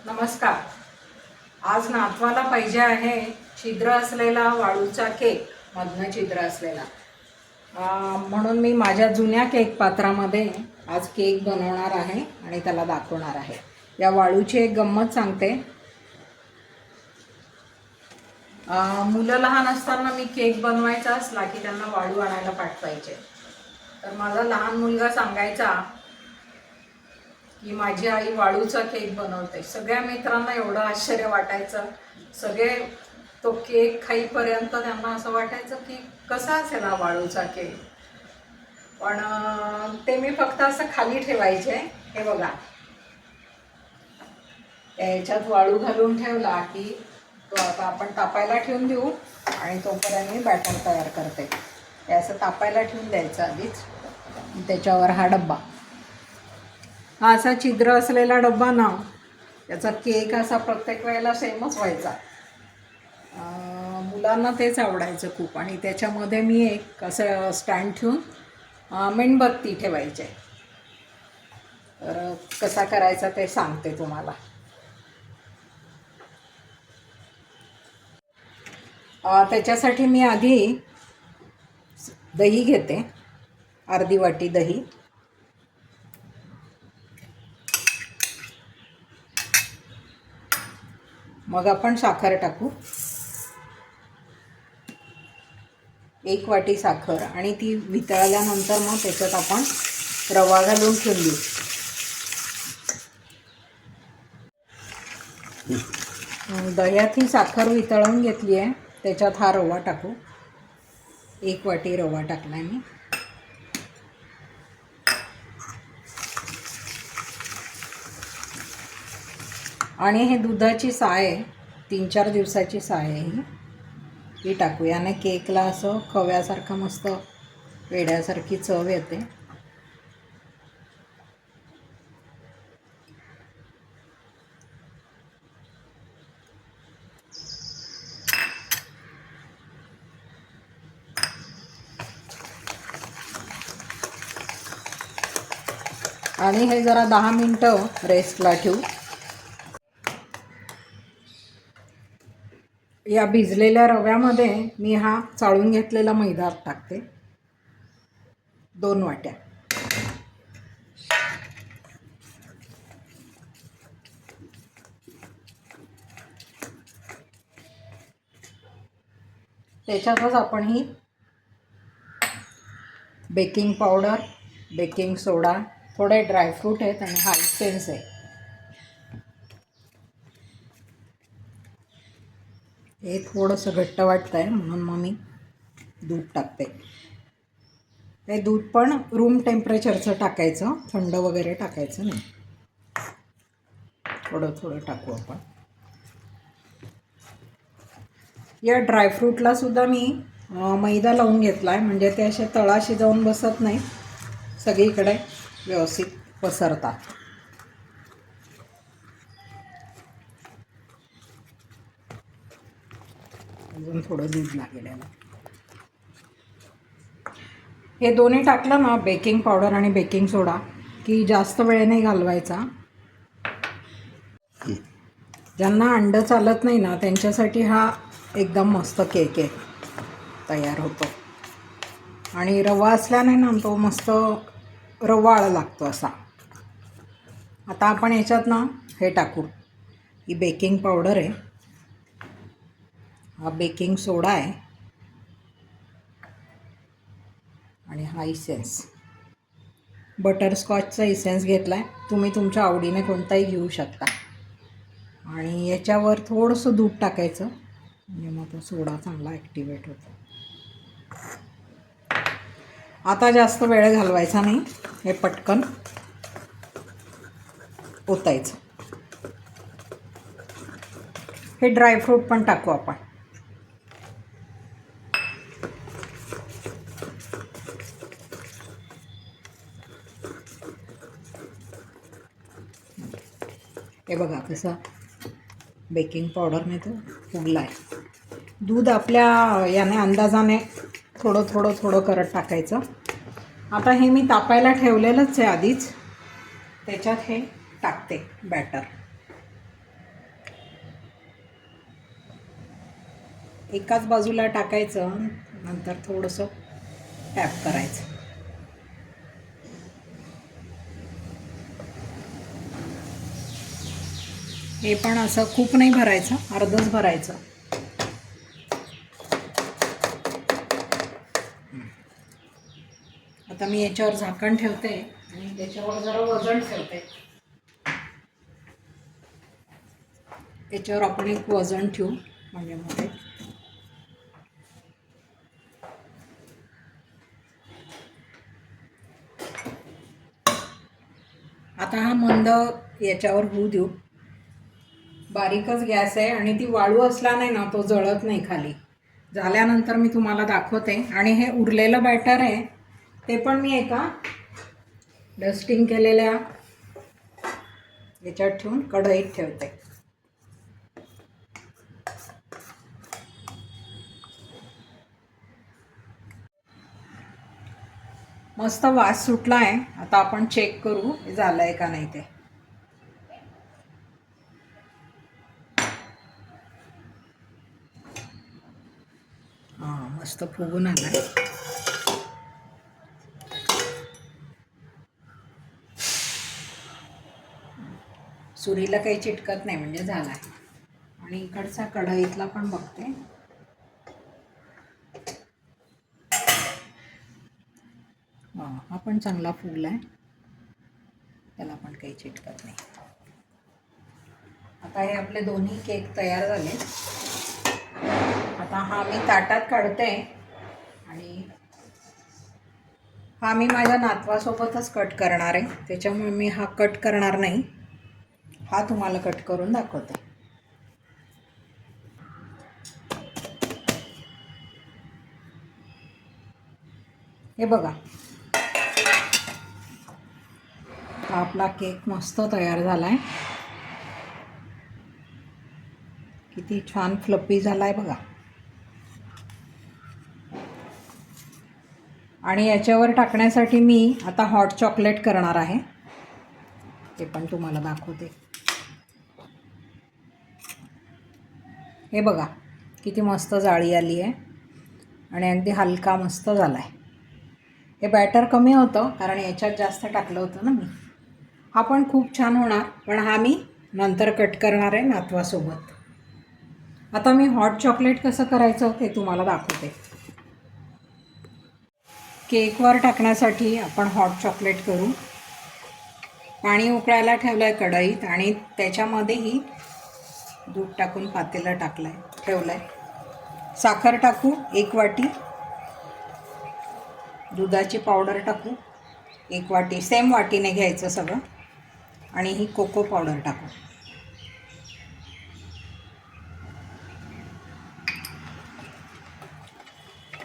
नमस्कार. आज नातवाला पाहिजे आहे छिद्र असलेला वाळूचा केक, मधनं छिद्र असलेला. म्हणून मी माझ्या जुन्या केक पात्रामध्ये आज केक बनवणार आहे आणि त्याला दाखवणार आहे. या वाळूची एक गंमत सांगते. मुलं लहान असताना मी केक बनवायचा असला की त्यांना वाळू आणायला पाठवायचे. तर माझा लहान मुलगा सांगायचा की माझी आई वाळूचा केक बनवते. सगळ्या मित्रांना एवढं आश्चर्य वाटायचं. सगळे तो केक खाईपर्यंत त्यांना असं वाटायचं की कसा असेल हा वाळूचा केक. पण ते मी फक्त असं खाली ठेवायचे. हे बघा, याच्यात वाळू घालून ठेवला की तो आता आपण तापायला ठेवून देऊ आणि तोपर्यंत मी बॅटर तयार करते. हे असं तापायला ठेवून द्यायचं आधीच. त्याच्यावर हा डब्बा, हा असा छिद्र असलेला डब्बा ना, याचा केक असा प्रत्येक वेळेला सेमच व्हायचा. मुलांना तेच आवडायचं खूप. आणि त्याच्यामध्ये मी एक असं स्टँड ठेवून मेणबत्ती ठेवायचे. तर कसा करायचा ते सांगते तुम्हाला. त्याच्यासाठी मी आधी दही घेते, अर्धी वाटी दही. मग आपण साखर टाकू, 1 वाटी साखर. आणि ती वितळल्यानंतर मग त्याच्यात आपण रवा घालून ठेवून देऊ. दह्यात ही साखर वितळून घेतली आहे, त्याच्यात हा रवा टाकू. 1 वाटी रवा टाकला मी. आणि हे दुधाची साय, 3-4 दिवसाची साय आहे ही टाकू. याने केकला असं खव्यासारखं मस्त पेढ्यासारखी चव येते. आणि हे जरा 10 मिनटं रेस्टला ठेवू. या भिजलेल्या रव्यामध्ये मी हा चाळून घेतलेला मैदा टाकते, 2 वाट्या. त्याच्यातच आपण ही बेकिंग पावडर, बेकिंग सोडा, थोडे ड्रायफ्रूट आहेत आणि हा इसेन्स आहे. हे थोडंसं घट्ट वाटतं आहे म्हणून मग मी दूध टाकते. हे दूध पण रूम टेम्परेचरचं टाकायचं, थंड वगैरे टाकायचं नाही. थोडं थोडं टाकू आपण. या ड्रायफ्रूटला सुद्धा मी मैदा लावून घेतला आहे, म्हणजे ते असे तळाशी जाऊन बसत नाही, सगळीकडे व्यवस्थित पसरतात. अजून थोडं दूध लागेल याला. हे दोन्ही टाकलं ना, बेकिंग पावडर आणि बेकिंग सोडा, की जास्त वेळ नाही घालवायचा. ज्यांना अंडं चालत नाही ना, त्यांच्यासाठी हा एकदम मस्त केक आहे, तयार होतो. आणि रवा असल्याने ना तो मस्त रवाळ लागतो असा. आता आपण याच्यात ना हे टाकू. ही बेकिंग पावडर आहे, हा बेकिंग सोडा आहे आणि हा इसेन्स. बटरस्कॉचचा इसेन्स घेतला आहे, तुम्ही तुमच्या आवडीने कोणताही घेऊ शकता. आणि याच्यावर थोडंसं दूध टाकायचं, म्हणजे मग तो सोडा चांगला ॲक्टिवेट होतो. आता जास्त वेळ घालवायचा नाही, हे पटकन ओतायचं. हे ड्रायफ्रूट पण टाकू आपण. हे बघा कसं बेकिंग पावडरने तो फुगला आहे. दूध आपल्या याने अंदाजाने थोडं थोडं थोडं करत टाकायचं. आता हे मी तापायला ठेवलेलंच आहे आधीच, त्याच्यात हे टाकते बॅटर. एकाच बाजूला टाकायचं, नंतर थोडंसं टॅप करायचं. हे पण असं खूप नाही भरायचं, अर्धच भरायचं. आता मी याच्यावर झाकण ठेवते आणि त्याच्यावर जरा वजन ठेवते. याच्यावर आपण एक वजन ठेवू म्हणजे मध्ये. आता हा मंद याच्यावर होऊ देऊ. बारीकच गॅस आहे आणि ती वाळू असला नाही ना तो जळत नाही खाली. झाल्यानंतर मी तुम्हाला दाखवते. आणि हे उरलेलं बॅटर आहे ते पण मी एका डस्टिंग केलेल्या याच्यात ठेवून कढईत ठेवते. मस्त वास सुटला आहे. आता आपण चेक करू झालंय का नाही ते. हां, मस्त फुगून आलाय. सुरीला काही चिटकत नाही म्हणजे झाला. आणि इकडचा कढईतला पण बघते. हा पण चांगला फुगलाय, त्याला पण काही चिटकत नाही. आता हे आपले दोन्ही केक तयार झाले. आता हा मी ताटात काढते आणि हा मी माझ्या नातवासोबतच कट करणार आहे, त्याच्यामुळे मी हा कट करणार नाही. हा तुम्हाला कट करून दाखवते. हे बघा, हा आपला केक मस्त तयार झालाय. किती छान फ्लफी झालाय बघा. आणि याच्यावर टाकण्यासाठी मी आता हॉट चॉकलेट करणार आहे, ते पण तुम्हाला दाखवते. हे बघा किती मस्त जाळी आली आहे आणि अगदी हलका मस्त झाला आहे. हे बॅटर कमी होतं कारण याच्यात जास्त टाकलं होतं ना मी. हा पण खूप छान होणार, पण हा मी नंतर कट करणार आहे नातवासोबत. आता मी हॉट चॉकलेट कसं करायचं ते तुम्हाला दाखवते. केकवर टाकण्यासाठी आपण हॉट चॉकलेट करू. पाणी उकळायला ठेवलं आहे कढईत आणि त्याच्यामध्येही दूध टाकून पातेलं ठेवलं आहे. साखर टाकू 1 वाटी, दुधाची पावडर टाकू 1 वाटी, सेम वाटीने घ्यायचं सगळं. आणि ही कोको पावडर टाकू.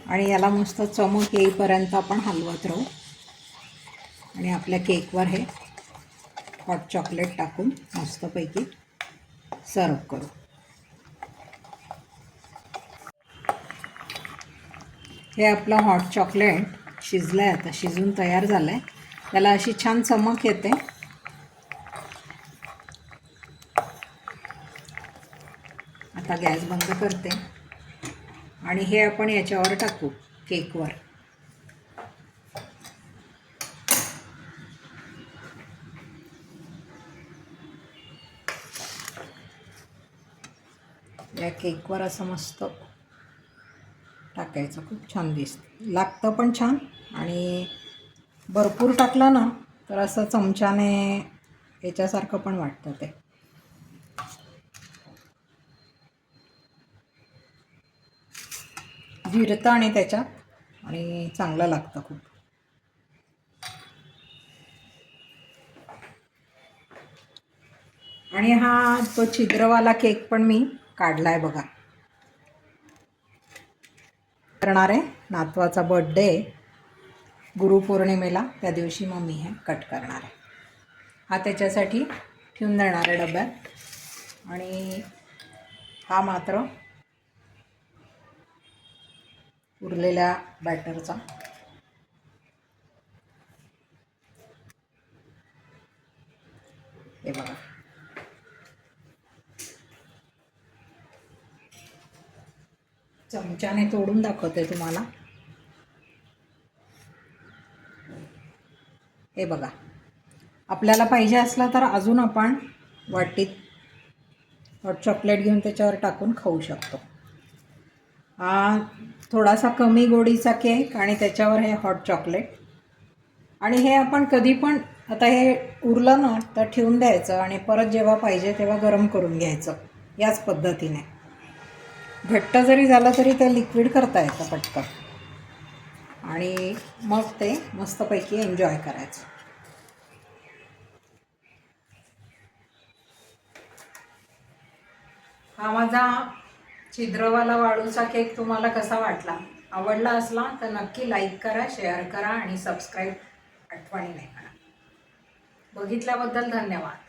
आणि याला मस्त चमक येईपर्यंत आपण हलवत राहू. आणि आपल्या केकवर हे हॉट चॉकलेट टाकून मस्तपैकी सर्व करू. हे आपलं हॉट चॉकलेट शिजलं आहे, आता शिजून तयार झालं आहे. त्याला अशी छान चमक येते. आता गॅस बंद करते आणि हे आपण याच्यावर टाकू केकवर. या केकवर असं मस्त टाकायचं, खूप छान दिसतं, लागतं पण छान. आणि भरपूर टाकलं ना तर असं चमच्याने याच्यासारखं पण वाटतं ते. जिरतं आणि त्याच्यात आणि चांगलं लागतं खूप. आणि हा तो छिद्रवाला केक पण मी काढला आहे बघा. करणार आहे नातवाचा बर्थडे गुरुपौर्णिमेला, त्या दिवशी मग मी हे कट करणार आहे. हा त्याच्यासाठी ठेवून देणार आहे डब्यात. आणि हा मात्र उरलेल्या बॅटरचा. हे बघा, चमच्याने तोडून दाखवते तुम्हाला. हे बघा, आपल्याला पाहिजे असला तर अजून आपण वाटीत हॉट चॉकलेट घेऊन त्याच्यावर टाकून खाऊ शकतो. हा थोडासा कमी गोडीचा केक आणि त्याच्यावर हे हॉट चॉकलेट. आणि हे आपण कधी पण, आता हे उरलं ना तर ठेवून द्यायचं आणि परत जेव्हा पाहिजे तेव्हा गरम करून घ्यायचं. याच पद्धतीने घट्ट जरी झालं तरी ते लिक्विड करता येतं पटकन आणि मग ते मस्तपैकी एन्जॉय करायचं. हा माझा छिद्रवाला वाळूचा केक तुम्हाला कसा वाटला? आवडला असला तर नक्की लाईक करा, शेअर करा आणि सबस्क्राईब आठवणीने करा. बघितल्याबद्दल धन्यवाद.